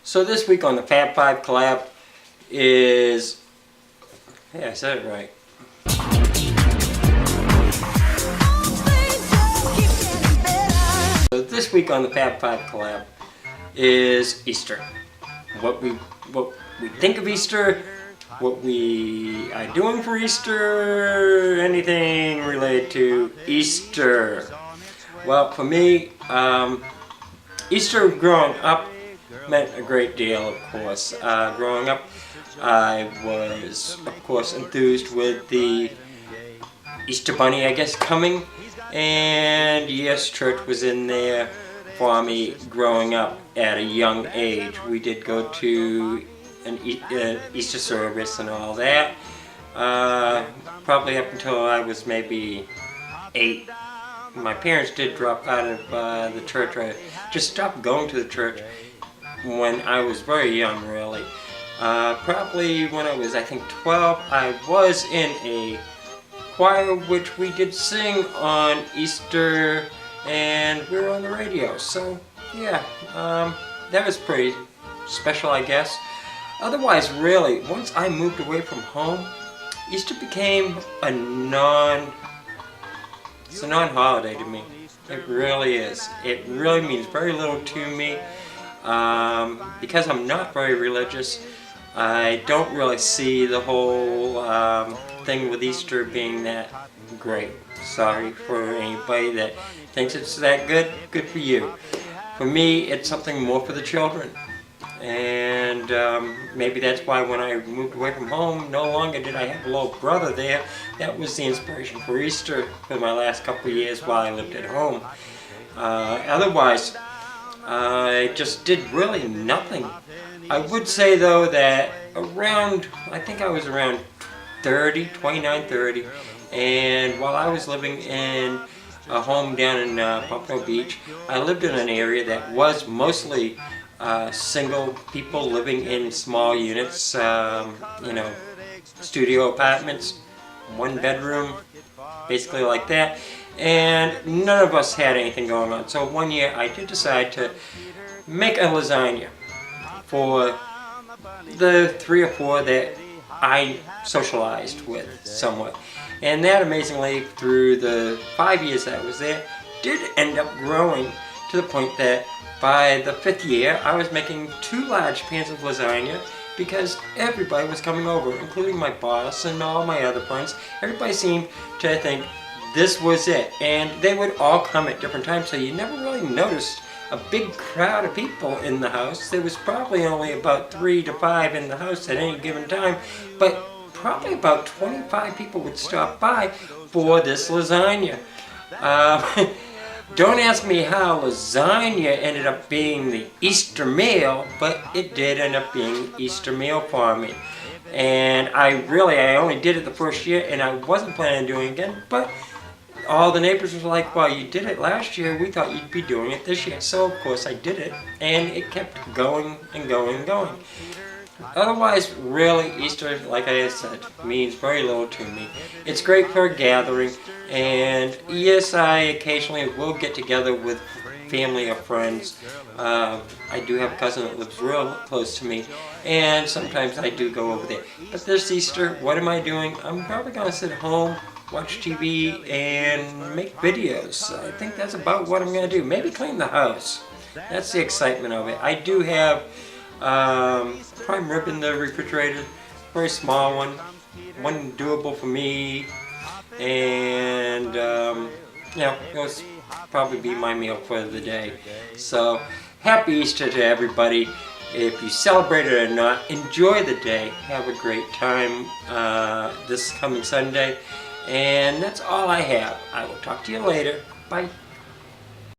So this week on the Fab 5 collab is, yeah, I said it right. So this week on the Fab 5 collab is Easter. What we think of Easter, what we are doing for Easter, anything related to Easter. Well, for me, Easter growing up meant a great deal, of course. Growing up, I was, of course, enthused with the Easter Bunny, I guess, coming. And yes, church was in there for me growing up at a young age. We did go to an Easter service and all that. Probably up until I was maybe 8. My parents did drop out of the church. I just stopped going to the church when I was very young, really. Probably when I was, I think, 12, I was in a choir which we did sing on Easter, and we were on the radio. So, yeah, that was pretty special, I guess. Otherwise, really, once I moved away from home, Easter became a non-holiday to me. It really is. It really means very little to me. Because I'm not very religious, I don't really see the whole thing with Easter being that great. Sorry for anybody that thinks it's that good. Good for you. For me, it's something more for the children. And maybe that's why when I moved away from home, no longer did I have a little brother there. That was the inspiration for Easter for my last couple of years while I lived at home. Otherwise, I just did really nothing. I would say though that around, I think I was around 29, 30, and while I was living in a home down in Pompano Beach, I lived in an area that was mostly single people living in small units, you know, studio apartments, 1 bedroom, basically like that. And none of us had anything going on. So one year I did decide to make a lasagna for the 3 or 4 that I socialized with somewhat. And that amazingly, through the 5 years that I was there, did end up growing to the point that by the 5th year I was making 2 large pans of lasagna because everybody was coming over, including my boss and all my other friends. Everybody seemed to think this was it, and they would all come at different times, so you never really noticed a big crowd of people in the house. There was probably only about 3 to 5 in the house at any given time, but probably about 25 people would stop by for this lasagna. Don't ask me how lasagna ended up being the Easter meal, but it did end up being Easter meal for me. And I only did it the first year, and I wasn't planning on doing it again, but all the neighbors were like, well, you did it last year, we thought you'd be doing it this year. So of course I did it, and it kept going and going and going. Otherwise, really, Easter, like I said, means very little to me. It's great for a gathering, and yes, I occasionally will get together with family or friends. I do have a cousin that lives real close to me, and sometimes I do go over there. But this Easter, what am I doing? I'm probably going to sit home, watch TV, and make videos. I think that's about what I'm going to do. Maybe clean the house. That's the excitement of it. I do have prime rib in the refrigerator, very small one doable for me, and yeah, it'll probably be my meal for the day. So happy Easter to everybody. If you celebrate it or not, enjoy the day. Have a great time this coming Sunday. And that's all I have. I will talk to you later. Bye.